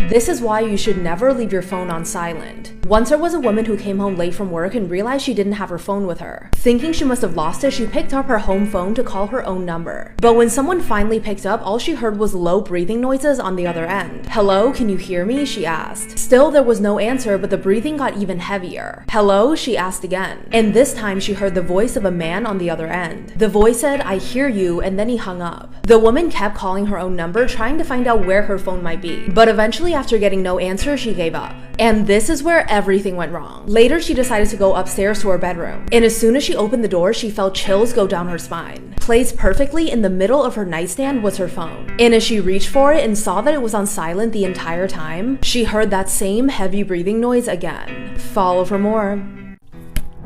This is why you should never leave your phone on silent. Once there was a woman who came home late from work and realized she didn't have her phone with her. Thinking she must have lost it, she picked up her home phone to call her own number. But when someone finally picked up, all she heard was low breathing noises on the other end. "Hello, can you hear me?" she asked. Still, there was no answer, but the breathing got even heavier. "Hello?" she asked again. And this time she heard the voice of a man on the other end. The voice said, "I hear you," and then he hung up. The woman kept calling her own number, trying to find out where her phone might be. But eventually, after getting no answer, she gave up. And this is where everything went wrong. Later, she decided to go upstairs to her bedroom. And as soon as she opened the door, she felt chills go down her spine. Placed perfectly in the middle of her nightstand was her phone. And as she reached for it and saw that it was on silent the entire time, she heard that same heavy breathing noise again. Follow for more.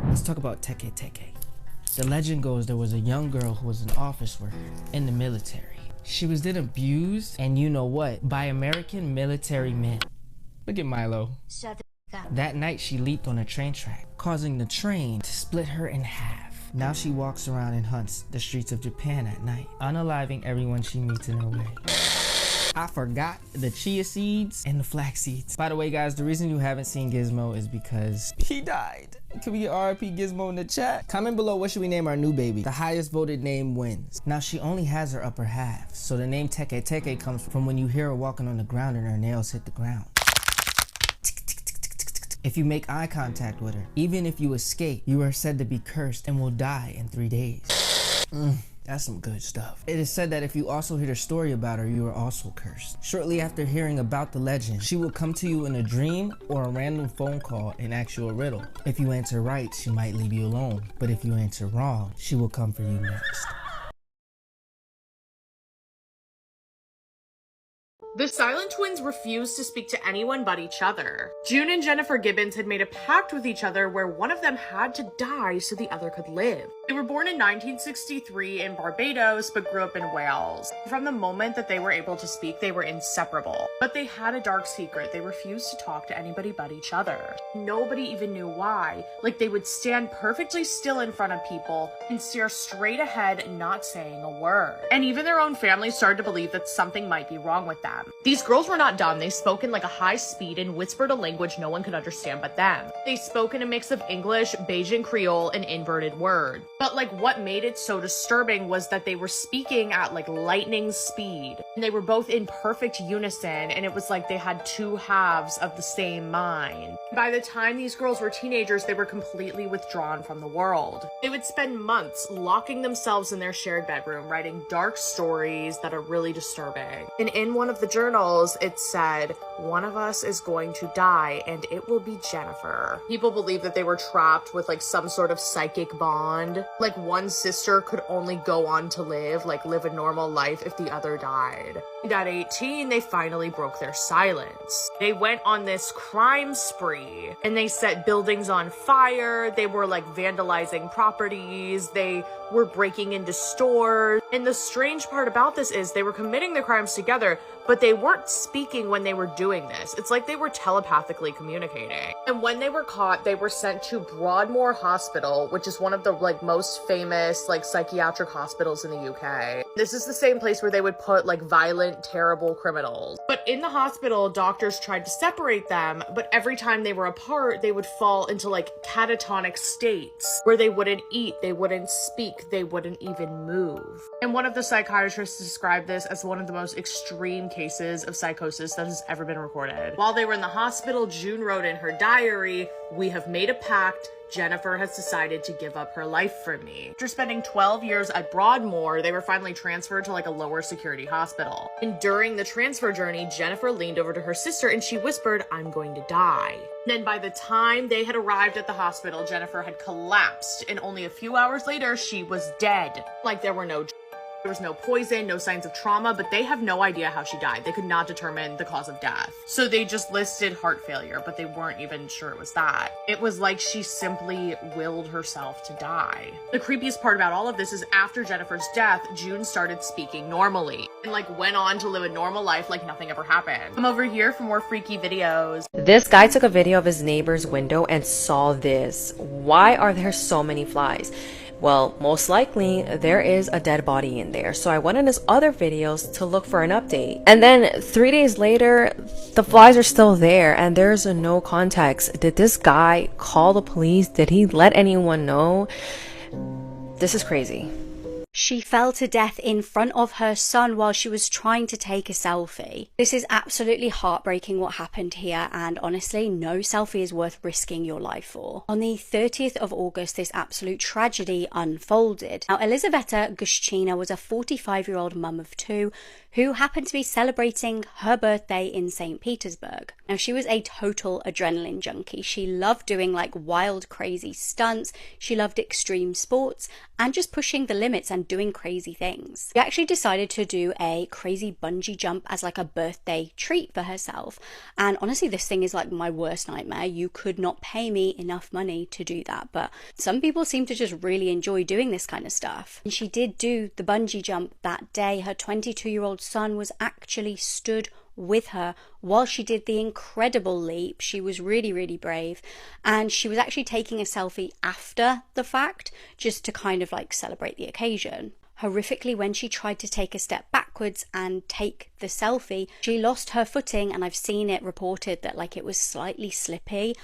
Let's talk about Teke. The legend goes there was a young girl who was an office worker in the military. She was then abused, and you know what, by American military men. Look at Milo. That night she leaped on a train track, causing the train to split her in half. Now she walks around and hunts the streets of Japan at night, unaliving everyone she meets in her way. I forgot the chia seeds and the flax seeds. By the way, guys, the reason you haven't seen Gizmo is because he died. Can we get RIP Gizmo in the chat? Comment below, what should we name our new baby? The highest voted name wins. Now, she only has her upper half, so the name Teke comes from when you hear her walking on the ground and her nails hit the ground. If you make eye contact with her, even if you escape, you are said to be cursed and will die in 3 days. That's some good stuff. It is said that if you also hear a story about her, you are also cursed. Shortly after hearing about the legend, she will come to you in a dream or a random phone call and ask you a riddle. If you answer right, she might leave you alone. But if you answer wrong, she will come for you next. The Silent Twins refused to speak to anyone but each other. June and Jennifer Gibbons had made a pact with each other where one of them had to die so the other could live. They were born in 1963 in Barbados, but grew up in Wales. From the moment that they were able to speak, they were inseparable. But they had a dark secret. They refused to talk to anybody but each other. Nobody even knew why. Like, they would stand perfectly still in front of people and stare straight ahead, not saying a word. And even their own family started to believe that something might be wrong with them. These girls were not dumb. They spoke in like a high speed and whispered a language no one could understand but them. They spoke in a mix of English, Bajan Creole, and inverted words. But like, what made it so disturbing was that they were speaking at like lightning speed. And they were both in perfect unison, and it was like they had two halves of the same mind. By the time these girls were teenagers, they were completely withdrawn from the world. They would spend months locking themselves in their shared bedroom, writing dark stories that are really disturbing. And in one of the journals, it said, "One of us is going to die, and it will be Jennifer." People believe that they were trapped with like some sort of psychic bond. Like, one sister could only go on to live a normal life if the other died. And at 18, they finally broke their silence. They went on this crime spree, and they set buildings on fire. They were like vandalizing properties. They were breaking into stores. And the strange part about this is they were committing the crimes together, but they weren't speaking when they were doing this. It's like they were telepathically communicating. And when they were caught, they were sent to Broadmoor Hospital, which is one of the like most famous like psychiatric hospitals in the UK. This is the same place where they would put like violent, terrible criminals. But in the hospital, doctors tried to separate them, but every time they were apart, they would fall into like catatonic states where they wouldn't eat, they wouldn't speak, they wouldn't even move. And one of the psychiatrists described this as one of the most extreme cases of psychosis that has ever been recorded. While they were in the hospital, June wrote in her diary, "We have made a pact. Jennifer has decided to give up her life for me." After spending 12 years at Broadmoor, they were finally transferred to like a lower security hospital. And during the transfer journey, Jennifer leaned over to her sister and she whispered, "I'm going to die." Then by the time they had arrived at the hospital, Jennifer had collapsed, and only a few hours later, she was dead. Like, there was no poison, no signs of trauma, but they have no idea how she died. They could not determine the cause of death. So they just listed heart failure, but they weren't even sure it was that. It was like she simply willed herself to die. The creepiest part about all of this is after Jennifer's death, June started speaking normally and like went on to live a normal life like nothing ever happened. Come over here for more freaky videos. This guy took a video of his neighbor's window and saw this. Why are there so many flies? Well, most likely there is a dead body in there. So I went in his other videos to look for an update. And then 3 days later, the flies are still there and there's no context. Did this guy call the police? Did he let anyone know? This is crazy. She fell to death in front of her son while she was trying to take a selfie. This is absolutely heartbreaking what happened here, and honestly, no selfie is worth risking your life for. On the 30th of August, this absolute tragedy unfolded. Now, Elizaveta Gushchina was a 45-year-old mum of two who happened to be celebrating her birthday in St. Petersburg. Now, she was a total adrenaline junkie. She loved doing like wild, crazy stunts. She loved extreme sports and just pushing the limits and doing crazy things. She actually decided to do a crazy bungee jump as like a birthday treat for herself. And honestly, this thing is like my worst nightmare. You could not pay me enough money to do that. But some people seem to just really enjoy doing this kind of stuff. And she did do the bungee jump that day. Her 22-year-old son was actually stood with her while she did the incredible leap. She was really, really brave, and she was actually taking a selfie after the fact just to kind of like celebrate the occasion. Horrifically, when she tried to take a step backwards and take the selfie, she lost her footing, and I've seen it reported that like it was slightly slippy,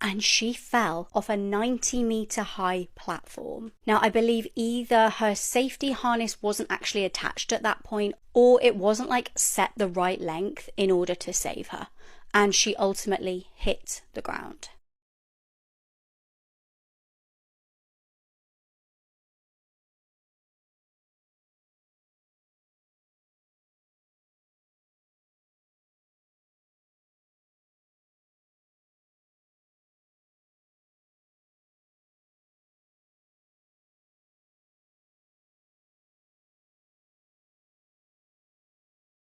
and she fell off a 90-meter high platform. Now, I believe either her safety harness wasn't actually attached at that point, or it wasn't like set the right length in order to save her, and she ultimately hit the ground.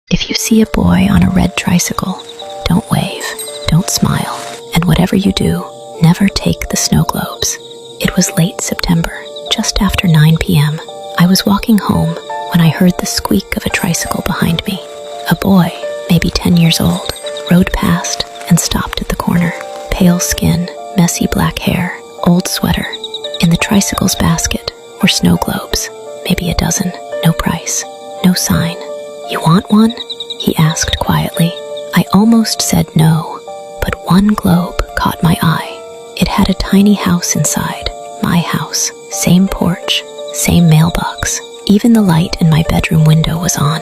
If you see a boy on a red tricycle, don't wave, don't smile, and whatever you do, never take the snow globes. It was late September, just after 9 p.m. I was walking home when I heard the squeak of a tricycle behind me. A boy, maybe 10 years old, rode past and stopped at the corner. Pale skin, messy black hair, old sweater. In the tricycle's basket were snow globes, maybe a dozen, no price, no sign. "You want one?" he asked quietly. I almost said no, but one globe caught my eye. It had a tiny house inside, my house, same porch, same mailbox. Even the light in my bedroom window was on.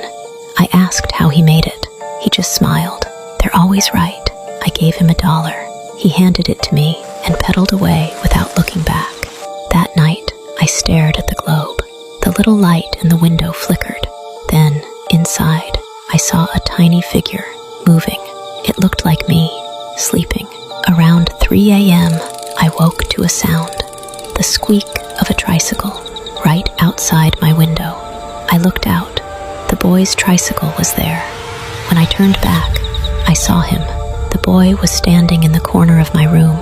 I asked how he made it. He just smiled. "They're always right." I gave him $1. He handed it to me and pedaled away without looking back. That night, I stared at the globe. The little light in the window flickered. Then, inside, I saw a tiny figure moving. It looked like me, sleeping. Around 3 a.m., I woke to a sound, the squeak of a tricycle, right outside my window. I looked out. The boy's tricycle was there. When I turned back, I saw him. The boy was standing in the corner of my room,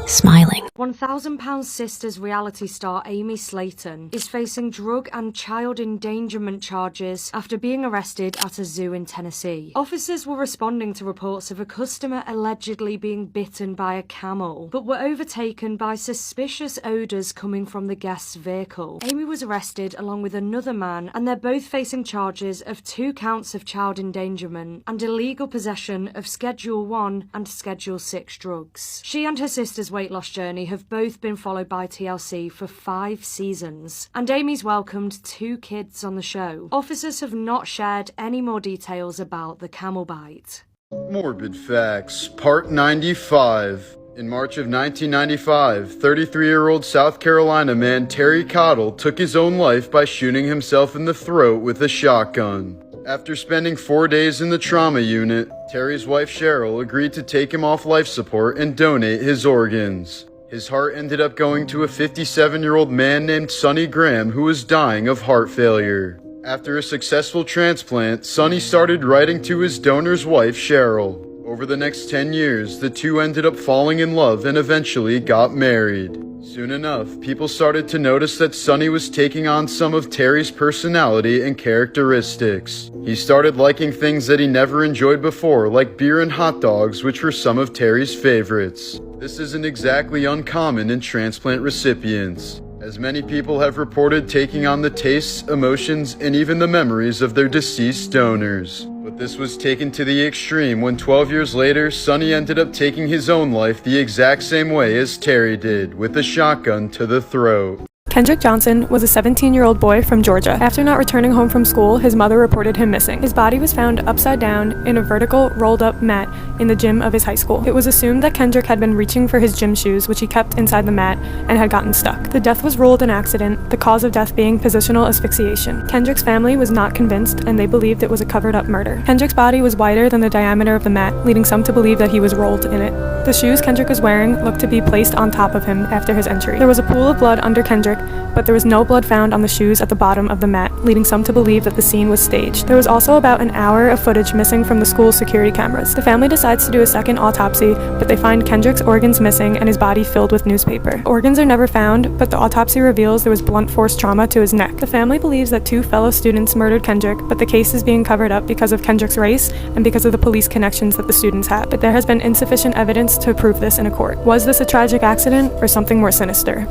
smiling. £1,000 Sisters reality star Amy Slayton is facing drug and child endangerment charges after being arrested at a zoo in Tennessee. Officers were responding to reports of a customer allegedly being bitten by a camel, but were overtaken by suspicious odours coming from the guest's vehicle. Amy was arrested along with another man, and they're both facing charges of 2 counts of child endangerment and illegal possession of Schedule 1 and Schedule 6 drugs. She and her sister's weight loss journey have both been followed by TLC for 5 seasons, and Amy's welcomed 2 kids on the show. Officers have not shared any more details about the camel bite. Morbid Facts, Part 95. In March of 1995, 33-year-old South Carolina man Terry Cottle took his own life by shooting himself in the throat with a shotgun. After spending 4 days in the trauma unit, Terry's wife Cheryl agreed to take him off life support and donate his organs. His heart ended up going to a 57-year-old man named Sonny Graham who was dying of heart failure. After a successful transplant, Sonny started writing to his donor's wife Cheryl. Over the next 10 years, the two ended up falling in love and eventually got married. Soon enough, people started to notice that Sonny was taking on some of Terry's personality and characteristics. He started liking things that he never enjoyed before, like beer and hot dogs, which were some of Terry's favorites. This isn't exactly uncommon in transplant recipients. as many people have reported taking on the tastes, emotions, and even the memories of their deceased donors. But this was taken to the extreme when 12 years later, Sonny ended up taking his own life the exact same way as Terry did, with a shotgun to the throat. Kendrick Johnson was a 17-year-old boy from Georgia. After not returning home from school, his mother reported him missing. His body was found upside down in a vertical, rolled-up mat in the gym of his high school. It was assumed that Kendrick had been reaching for his gym shoes, which he kept inside the mat, and had gotten stuck. The death was ruled an accident, the cause of death being positional asphyxiation. Kendrick's family was not convinced, and they believed it was a covered-up murder. Kendrick's body was wider than the diameter of the mat, leading some to believe that he was rolled in it. The shoes Kendrick was wearing looked to be placed on top of him after his entry. There was a pool of blood under Kendrick, but there was no blood found on the shoes at the bottom of the mat, leading some to believe that the scene was staged. There was also about an hour of footage missing from the school's security cameras. The family decides to do a second autopsy, but they find Kendrick's organs missing and his body filled with newspaper. Organs are never found, but the autopsy reveals there was blunt force trauma to his neck. The family believes that 2 fellow students murdered Kendrick, but the case is being covered up because of Kendrick's race and because of the police connections that the students had. But there has been insufficient evidence to prove this in a court. Was this a tragic accident or something more sinister?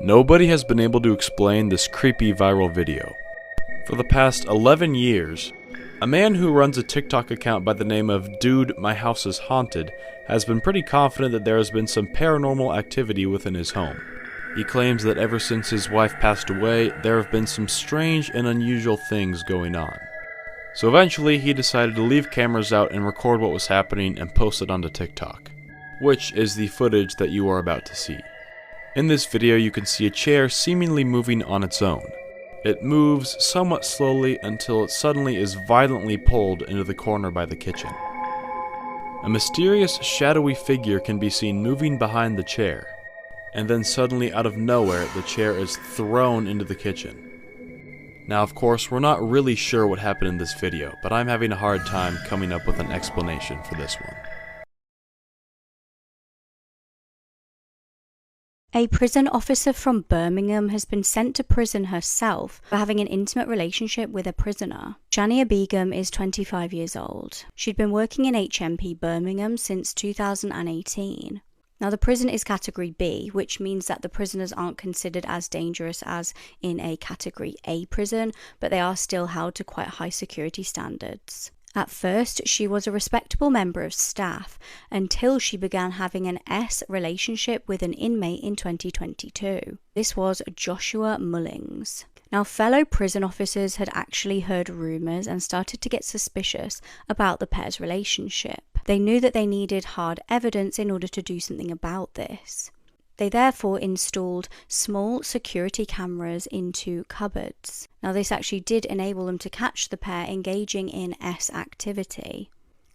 Nobody has been able to explain this creepy viral video. For the past 11 years, a man who runs a TikTok account by the name of Dude My House is Haunted has been pretty confident that there has been some paranormal activity within his home. He claims that ever since his wife passed away, there have been some strange and unusual things going on. So eventually he decided to leave cameras out and record what was happening and post it onto TikTok, which is the footage that you are about to see. In this video you can see a chair seemingly moving on its own. It moves somewhat slowly until it suddenly is violently pulled into the corner by the kitchen. A mysterious shadowy figure can be seen moving behind the chair, and then suddenly out of nowhere the chair is thrown into the kitchen. Now of course we're not really sure what happened in this video, but I'm having a hard time coming up with an explanation for this one. A prison officer from Birmingham has been sent to prison herself for having an intimate relationship with a prisoner. Shania Begum is 25 years old. She'd been working in HMP Birmingham since 2018. Now, the prison is Category B, which means that the prisoners aren't considered as dangerous as in a Category A prison, but they are still held to quite high security standards. At first, she was a respectable member of staff until she began having an S relationship with an inmate in 2022. This was Joshua Mullings. Now, fellow prison officers had actually heard rumours and started to get suspicious about the pair's relationship. They knew that they needed hard evidence in order to do something about this. They therefore installed small security cameras into cupboards. Now, this actually did enable them to catch the pair engaging in S activity.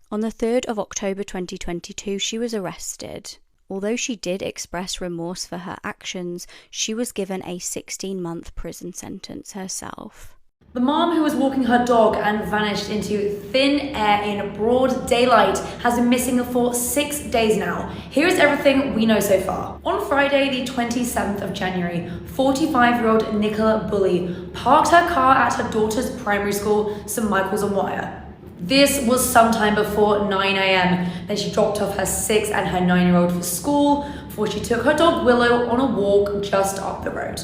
On the 3rd of October 2022, she was arrested. Although she did express remorse for her actions, she was given a 16-month prison sentence herself. The mom who was walking her dog and vanished into thin air in broad daylight has been missing for 6 days now. Here is everything we know so far. On Friday, the 27th of January, 45-year-old Nicola Bulley parked her car at her daughter's primary school, St. Michael's on Wire. This was sometime before 9 a.m. Then she dropped off her 6 and her 9-year-old for school before she took her dog Willow on a walk just up the road.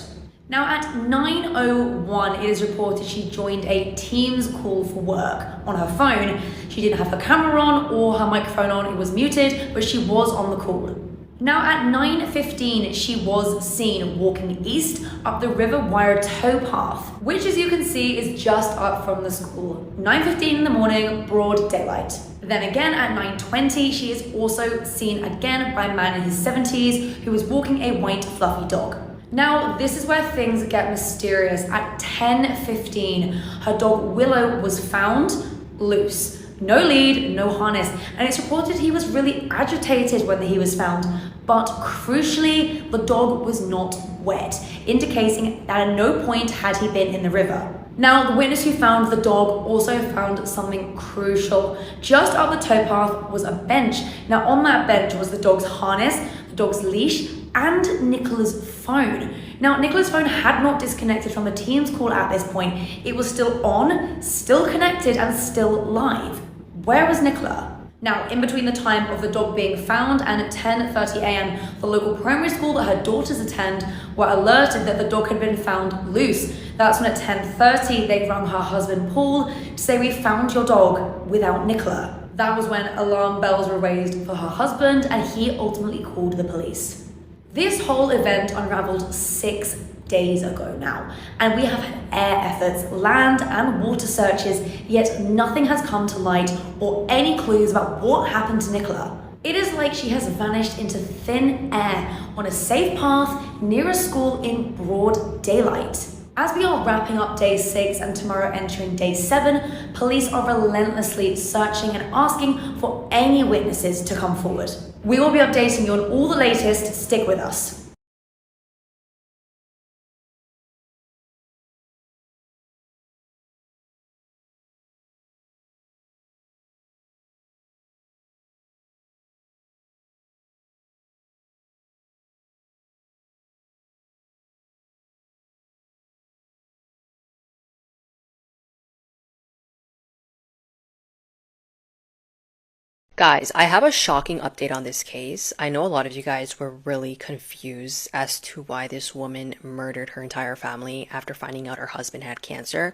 Now at 9:01, it is reported she joined a Teams call for work on her phone. She didn't have her camera on or her microphone on, it was muted, but she was on the call. Now at 9:15, she was seen walking east up the River Wire towpath, which as you can see is just up from the school. 9:15 in the morning, broad daylight. Then again at 9:20, she is also seen again by a man in his 70s who was walking a white fluffy dog. Now, this is where things get mysterious. At 10:15, her dog Willow was found loose. No lead, no harness, and it's reported he was really agitated when he was found. But crucially, the dog was not wet, indicating that at no point had he been in the river. Now, the witness who found the dog also found something crucial. Just up the towpath was a bench. Now, on that bench was the dog's harness, the dog's leash, and Nicola's phone. Now, Nicola's phone had not disconnected from the Teams call at this point. It was still on, still connected, and still live. Where was Nicola? Now, in between the time of the dog being found and at 10:30 a.m., the local primary school that her daughters attend were alerted that the dog had been found loose. That's when at 10:30 they rang her husband Paul to say, "We found your dog without Nicola." That was when alarm bells were raised for her husband, and he ultimately called the police. This whole event unraveled 6 days ago now, and we have had air efforts, land and water searches, yet nothing has come to light or any clues about what happened to Nicola. It is like she has vanished into thin air on a safe path near a school in broad daylight. As we are wrapping up day 6 and tomorrow entering day 7, police are relentlessly searching and asking for any witnesses to come forward. We will be updating you on all the latest. Stick with us. Guys, I have a shocking update on this case. I know a lot of you guys were really confused as to why this woman murdered her entire family after finding out her husband had cancer.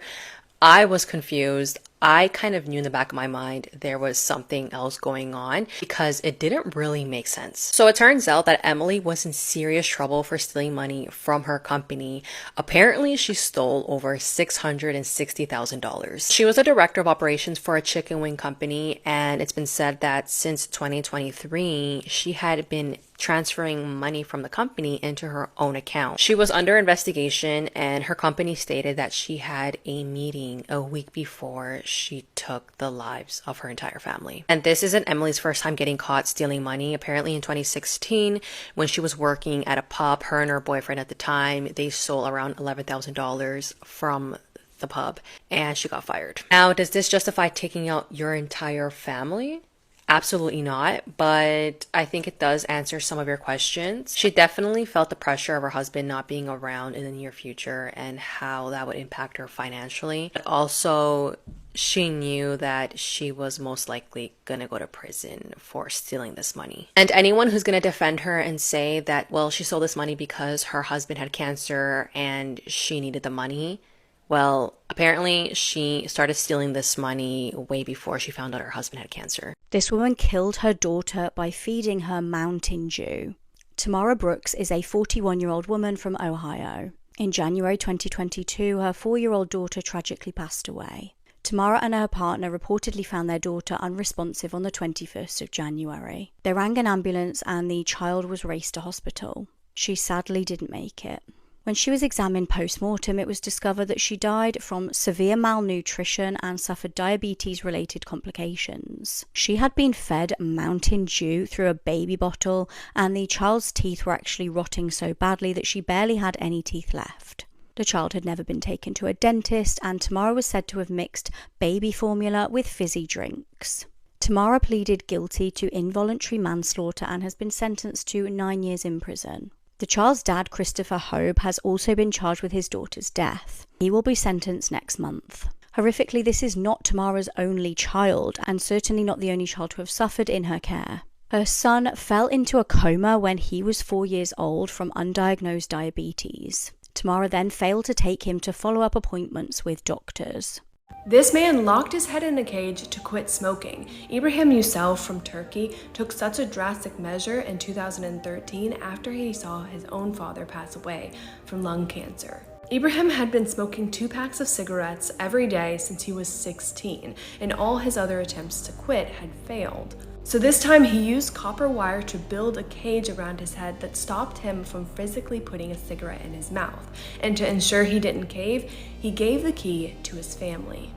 I was confused. I kind of knew in the back of my mind there was something else going on because it didn't really make sense. So it turns out that Emily was in serious trouble for stealing money from her company. Apparently, she stole over $660,000. She was a director of operations for a chicken wing company, and it's been said that since 2023, she had been transferring money from the company into her own account. She was under investigation, and her company stated that she had a meeting a week before she took the lives of her entire family. And this isn't Emily's first time getting caught stealing money. Apparently in 2016, when she was working at a pub, her and her boyfriend at the time, they stole around $11,000 from the pub and she got fired. Now, does this justify taking out your entire family? Absolutely not, but I think it does answer some of your questions. She definitely felt the pressure of her husband not being around in the near future and how that would impact her financially. But also, she knew that she was most likely gonna go to prison for stealing this money. And anyone who's gonna defend her and say that, well, she stole this money because her husband had cancer and she needed the money, well, apparently she started stealing this money way before she found out her husband had cancer. This woman killed her daughter by feeding her Mountain Dew. Tamara Brooks is a 41-year-old woman from Ohio. In January 2022, her 4-year-old daughter tragically passed away. Tamara and her partner reportedly found their daughter unresponsive on the 21st of January. They rang an ambulance and the child was raced to hospital. She sadly didn't make it. When she was examined post-mortem, it was discovered that she died from severe malnutrition and suffered diabetes-related complications. She had been fed Mountain Dew through a baby bottle, and the child's teeth were actually rotting so badly that she barely had any teeth left. The child had never been taken to a dentist, and Tamara was said to have mixed baby formula with fizzy drinks. Tamara pleaded guilty to involuntary manslaughter and has been sentenced to 9 years in prison. The child's dad, Christopher Hobe, has also been charged with his daughter's death. He will be sentenced next month. Horrifically, this is not Tamara's only child, and certainly not the only child to have suffered in her care. Her son fell into a coma when he was 4 years old from undiagnosed diabetes. Tamara then failed to take him to follow-up appointments with doctors. This man locked his head in a cage to quit smoking. Ibrahim Yusuf from Turkey took such a drastic measure in 2013 after he saw his own father pass away from lung cancer. Ibrahim had been smoking 2 packs of cigarettes every day since he was 16, and all his other attempts to quit had failed. So this time he used copper wire to build a cage around his head that stopped him from physically putting a cigarette in his mouth. And to ensure he didn't cave, he gave the key to his family.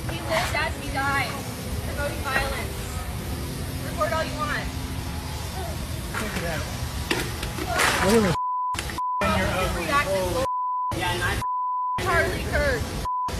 He lives as he dies. Promoting violence. Record all you want. Look at that. Whatever. Yeah, not Charlie Kirk.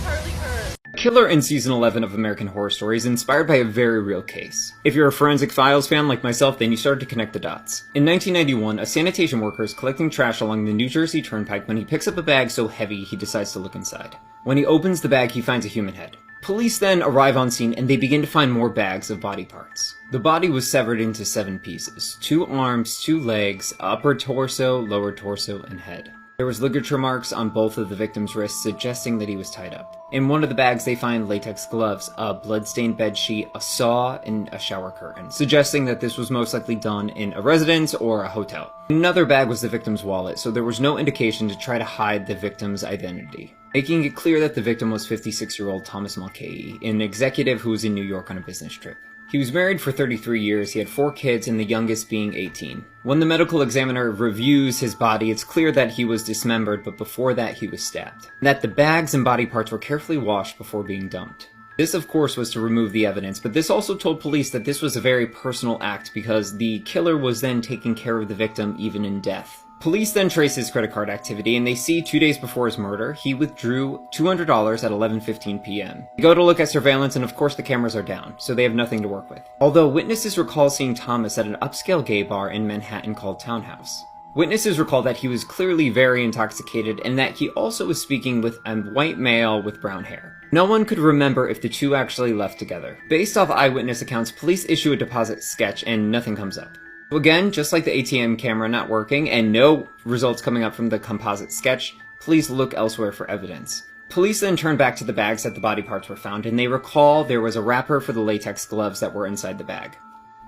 Charlie Kirk. Killer in season 11 of American Horror Story is inspired by a very real case. If you're a Forensic Files fan like myself, then you started to connect the dots. In 1991, a sanitation worker is collecting trash along the New Jersey Turnpike when he picks up a bag so heavy he decides to look inside. When he opens the bag, he finds a human head. Police then arrive on scene and they begin to find more bags of body parts. The body was severed into 7 pieces: 2 arms, 2 legs, upper torso, lower torso, and head. There was ligature marks on both of the victim's wrists suggesting that he was tied up. In one of the bags they find latex gloves, a blood-stained bedsheet, a saw, and a shower curtain, suggesting that this was most likely done in a residence or a hotel. In another bag was the victim's wallet, so there was no indication to try to hide the victim's identity, making it clear that the victim was 56-year-old Thomas Mulcahy, an executive who was in New York on a business trip. He was married for 33 years, he had 4 kids, and the youngest being 18. When the medical examiner reviews his body, it's clear that he was dismembered, but before that he was stabbed. And that the bags and body parts were carefully washed before being dumped. This, of course, was to remove the evidence, but this also told police that this was a very personal act because the killer was then taking care of the victim even in death. Police then trace his credit card activity, and they see 2 days before his murder, he withdrew $200 at 11:15 p.m. They go to look at surveillance, and of course the cameras are down, so they have nothing to work with. Although witnesses recall seeing Thomas at an upscale gay bar in Manhattan called Townhouse. Witnesses recall that he was clearly very intoxicated, and that he also was speaking with a white male with brown hair. No one could remember if the two actually left together. Based off eyewitness accounts, police issue a deposit sketch, and nothing comes up. So again, just like the ATM camera not working and no results coming up from the composite sketch, police look elsewhere for evidence. Police then turn back to the bags that the body parts were found, and they recall there was a wrapper for the latex gloves that were inside the bag.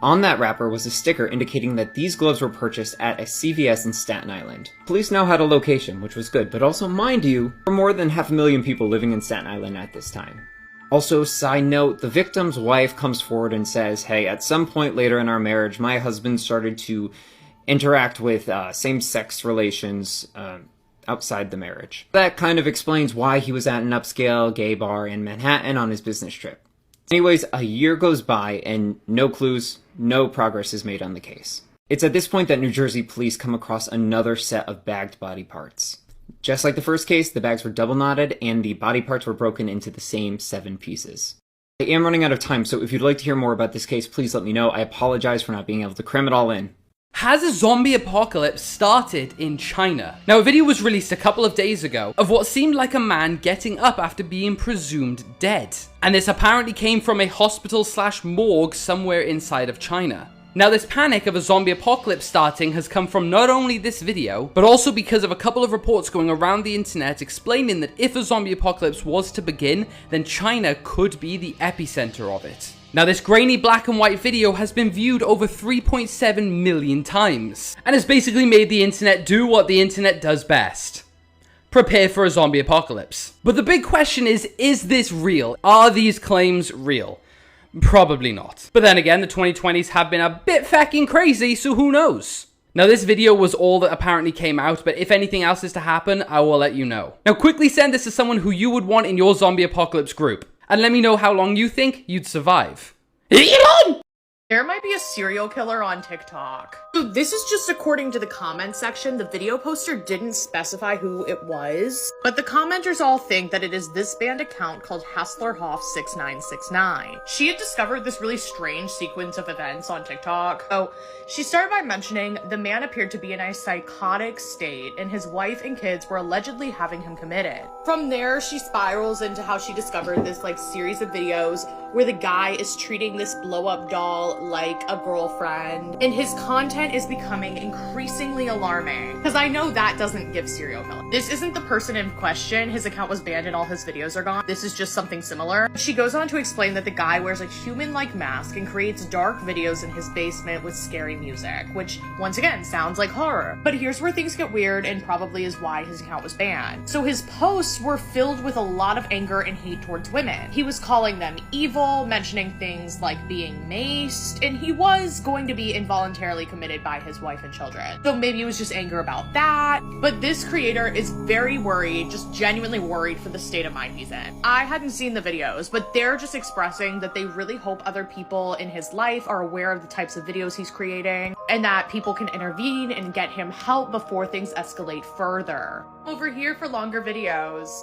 On that wrapper was a sticker indicating that these gloves were purchased at a CVS in Staten Island. Police now had a location, which was good, but also, mind you, there were more than 500,000 people living in Staten Island at this time. Also, side note, the victim's wife comes forward and says, hey, at some point later in our marriage, my husband started to interact with same-sex relations outside the marriage. That kind of explains why he was at an upscale gay bar in Manhattan on his business trip. Anyways, a year goes by and no clues, no progress is made on the case. It's at this point that New Jersey police come across another set of bagged body parts. Just like the first case, the bags were double knotted and the body parts were broken into the same 7 pieces. I am running out of time, so if you'd like to hear more about this case, please let me know. I apologize for not being able to cram it all in. Has a zombie apocalypse started in China? Now, a video was released a couple of days ago of what seemed like a man getting up after being presumed dead. And this apparently came from a hospital/morgue somewhere inside of China. Now, this panic of a zombie apocalypse starting has come from not only this video, but also because of a couple of reports going around the internet explaining that if a zombie apocalypse was to begin, then China could be the epicenter of it. Now, this grainy black and white video has been viewed over 3.7 million times, and has basically made the internet do what the internet does best: prepare for a zombie apocalypse. But the big question is this real? Are these claims real? Probably not. But then again, the 2020s have been a bit fucking crazy, so who knows? Now, this video was all that apparently came out, but if anything else is to happen, I will let you know. Now, quickly send this to someone who you would want in your zombie apocalypse group, and let me know how long you think you'd survive. Elon! There might be a serial killer on TikTok. So this is just according to the comment section. The video poster didn't specify who it was, but the commenters all think that it is this banned account called Hasslerhoff6969. She had discovered this really strange sequence of events on TikTok. So she started by mentioning the man appeared to be in a psychotic state and his wife and kids were allegedly having him committed. From there, she spirals into how she discovered this series of videos where the guy is treating this blow-up doll like a girlfriend, and his content is becoming increasingly alarming, because I know that doesn't give serial killer. This isn't the person in question. His account was banned and all his videos are gone. This is just something similar. She goes on to explain that the guy wears a human-like mask and creates dark videos in his basement with scary music, which once again sounds like horror. But here's where things get weird and probably is why his account was banned. So his posts were filled with a lot of anger and hate towards women. He was calling them evil, mentioning things like being maced, and he was going to be involuntarily committed by his wife and children. So maybe it was just anger about that. But this creator is very worried, just genuinely worried for the state of mind he's in. I hadn't seen the videos, but they're just expressing that they really hope other people in his life are aware of the types of videos he's creating, and that people can intervene and get him help before things escalate further. Over here for longer videos.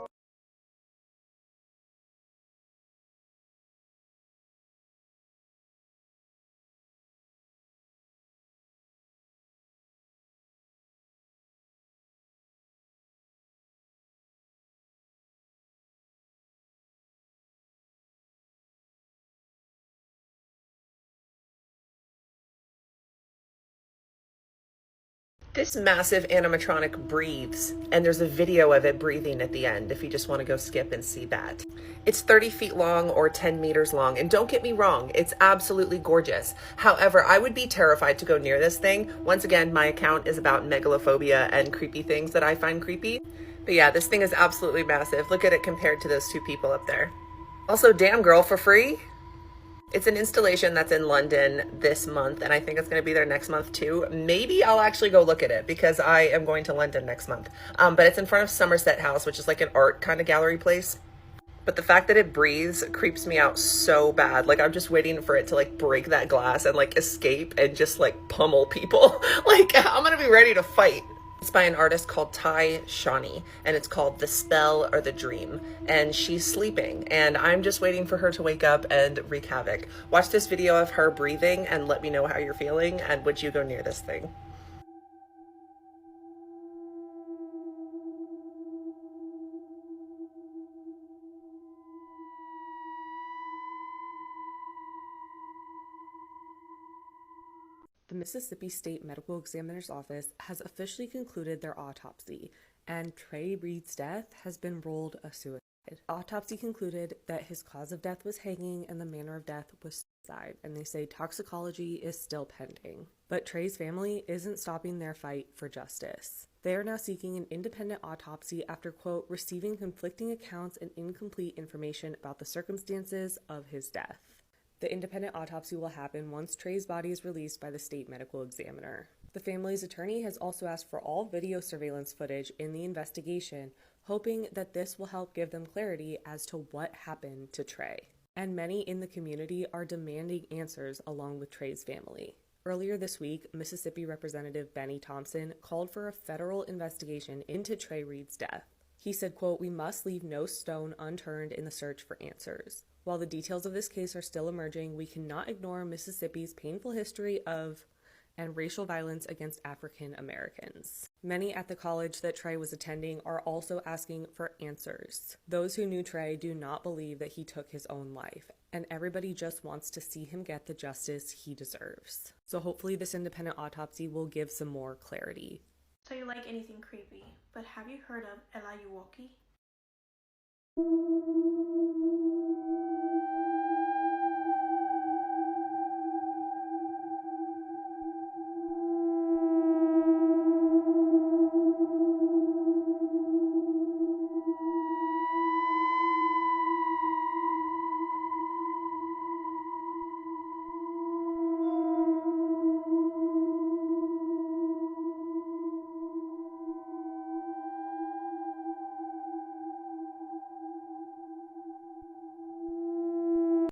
This massive animatronic breathes, and there's a video of it breathing at the end if you just want to go skip and see that. It's 30 feet long or 10 meters long, and don't get me wrong, it's absolutely gorgeous. However, I would be terrified to go near this thing. Once again, my account is about megalophobia and creepy things that I find creepy. But yeah, this thing is absolutely massive. Look at it compared to those two people up there. Also, damn girl, for free? It's an installation that's in London this month, and I think it's going to be there next month too. Maybe I'll actually go look at it because I am going to London next month. But it's in front of Somerset House, which is like an art kind of gallery place. But the fact that it breathes creeps me out so bad. Like, I'm just waiting for it to like break that glass and like escape and just like pummel people. Like, I'm going to be ready to fight. It's by an artist called Tai Shawnee, and it's called The Spell or The Dream, and she's sleeping, and I'm just waiting for her to wake up and wreak havoc. Watch this video of her breathing and let me know how you're feeling, and would you go near this thing? The Mississippi State Medical Examiner's Office has officially concluded their autopsy, and Trey Reed's death has been ruled a suicide. The autopsy concluded that his cause of death was hanging and the manner of death was suicide, and they say toxicology is still pending. But Trey's family isn't stopping their fight for justice. They are now seeking an independent autopsy after, quote, receiving conflicting accounts and incomplete information about the circumstances of his death. The independent autopsy will happen once Trey's body is released by the state medical examiner. The family's attorney has also asked for all video surveillance footage in the investigation, hoping that this will help give them clarity as to what happened to Trey. And many in the community are demanding answers along with Trey's family. Earlier this week, Mississippi Representative Benny Thompson called for a federal investigation into Trey Reed's death. He said, quote, we must leave no stone unturned in the search for answers. While the details of this case are still emerging, we cannot ignore Mississippi's painful history of and racial violence against African Americans. Many at the college that Trey was attending are also asking for answers. Those who knew Trey do not believe that he took his own life, and everybody just wants to see him get the justice he deserves. So hopefully this independent autopsy will give some more clarity. So you like anything creepy, but have you heard of Ayuwoki?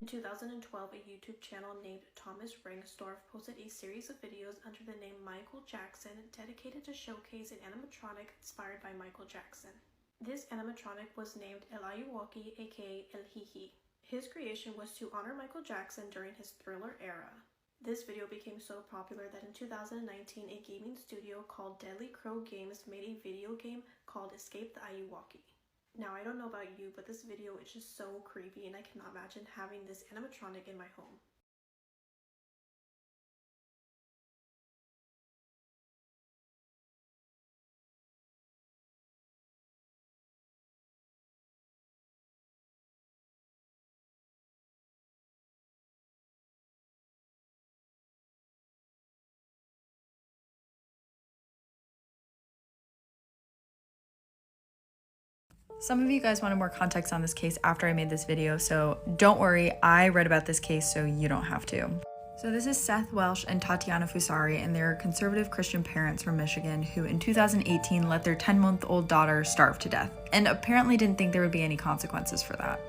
In 2012, a YouTube channel named Thomas Ringstorff posted a series of videos under the name Michael Jackson dedicated to showcase an animatronic inspired by Michael Jackson. This animatronic was named Ayuwoki, aka El Hihi. His creation was to honor Michael Jackson during his Thriller era. This video became so popular that in 2019, a gaming studio called Deadly Crow Games made a video game called Escape the Ayuwoki. Now, I don't know about you, but this video is just so creepy and I cannot imagine having this animatronic in my home. Some of you guys wanted more context on this case after I made this video, so don't worry, I read about this case so you don't have to. So this is Seth Welsh and Tatiana Fusari, and they're conservative Christian parents from Michigan who in 2018 let their 10-month-old daughter starve to death, and apparently didn't think there would be any consequences for that.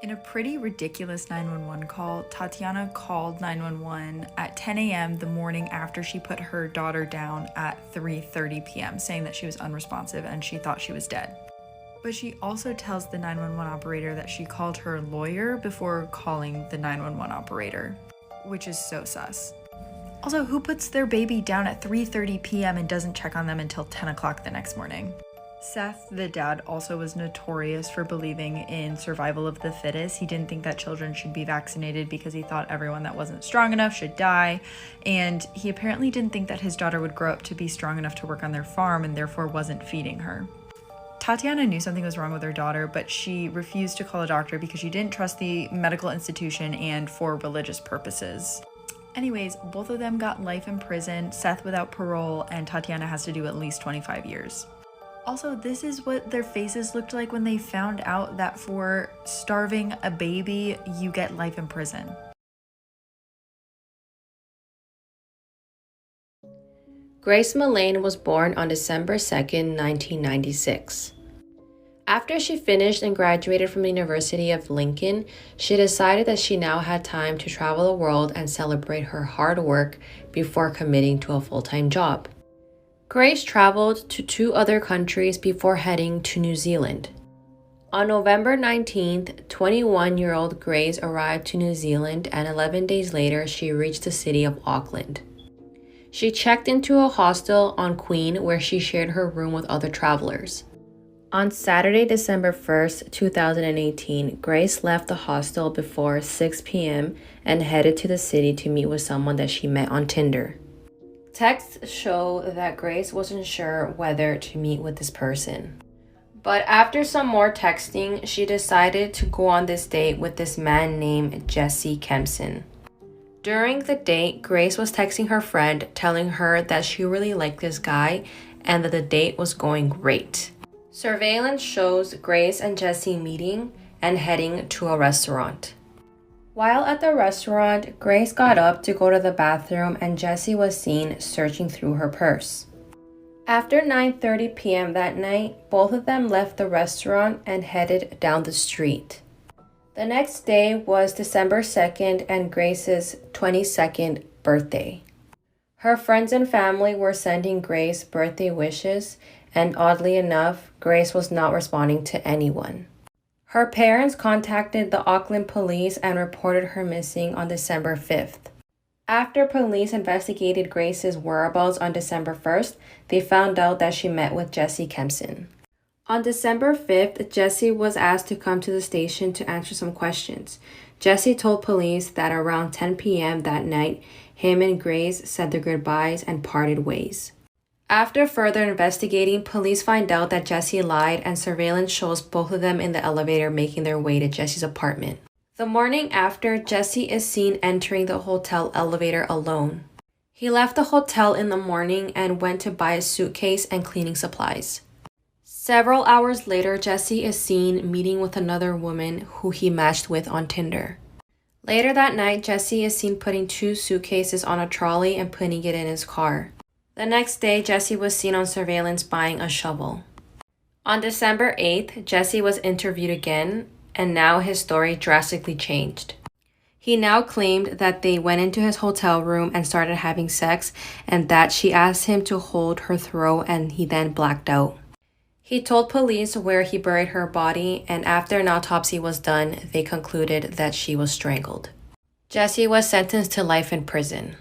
In a pretty ridiculous 911 call, Tatiana called 911 at 10 a.m. the morning after she put her daughter down at 3:30 p.m., saying that she was unresponsive and she thought she was dead. But she also tells the 911 operator that she called her lawyer before calling the 911 operator, which is so sus. Also, who puts their baby down at 3:30 p.m. and doesn't check on them until 10 o'clock the next morning? Seth, the dad, also was notorious for believing in survival of the fittest. He didn't think that children should be vaccinated because he thought everyone that wasn't strong enough should die. And he apparently didn't think that his daughter would grow up to be strong enough to work on their farm and therefore wasn't feeding her. Tatiana knew something was wrong with her daughter, but she refused to call a doctor because she didn't trust the medical institution and for religious purposes. Anyways, both of them got life in prison, Seth without parole, and Tatiana has to do at least 25 years. Also, this is what their faces looked like when they found out that for starving a baby, you get life in prison. Grace Millane was born on December 2nd, 1996. After she finished and graduated from the University of Lincoln, she decided that she now had time to travel the world and celebrate her hard work before committing to a full-time job. Grace traveled to 2 other countries before heading to New Zealand. On November 19th, 21-year-old Grace arrived to New Zealand, and 11 days later, she reached the city of Auckland. She checked into a hostel on Queen where she shared her room with other travelers. On Saturday, December 1st, 2018, Grace left the hostel before 6 p.m. and headed to the city to meet with someone that she met on Tinder. Texts show that Grace wasn't sure whether to meet with this person. But after some more texting, she decided to go on this date with this man named Jesse Kempson. During the date, Grace was texting her friend telling her that she really liked this guy and that the date was going great. Surveillance shows Grace and Jesse meeting and heading to a restaurant. While at the restaurant, Grace got up to go to the bathroom and Jesse was seen searching through her purse. After 9:30 p.m. that night, both of them left the restaurant and headed down the street. The next day was December 2nd and Grace's 22nd birthday. Her friends and family were sending Grace birthday wishes, and oddly enough, Grace was not responding to anyone. Her parents contacted the Auckland police and reported her missing on December 5th. After police investigated Grace's whereabouts on December 1st, they found out that she met with Jesse Kempson. On December 5th, Jesse was asked to come to the station to answer some questions. Jesse told police that around 10 p.m. that night, him and Grace said their goodbyes and parted ways. After further investigating, police find out that Jesse lied and surveillance shows both of them in the elevator making their way to Jesse's apartment. The morning after, Jesse is seen entering the hotel elevator alone. He left the hotel in the morning and went to buy a suitcase and cleaning supplies. Several hours later, Jesse is seen meeting with another woman who he matched with on Tinder. Later that night, Jesse is seen putting 2 suitcases on a trolley and putting it in his car. The next day, Jesse was seen on surveillance buying a shovel. On December 8th, Jesse was interviewed again, and now his story drastically changed. He now claimed that they went into his hotel room and started having sex, and that she asked him to hold her throat and he then blacked out. He told police where he buried her body, and after an autopsy was done, they concluded that she was strangled. Jesse was sentenced to life in prison.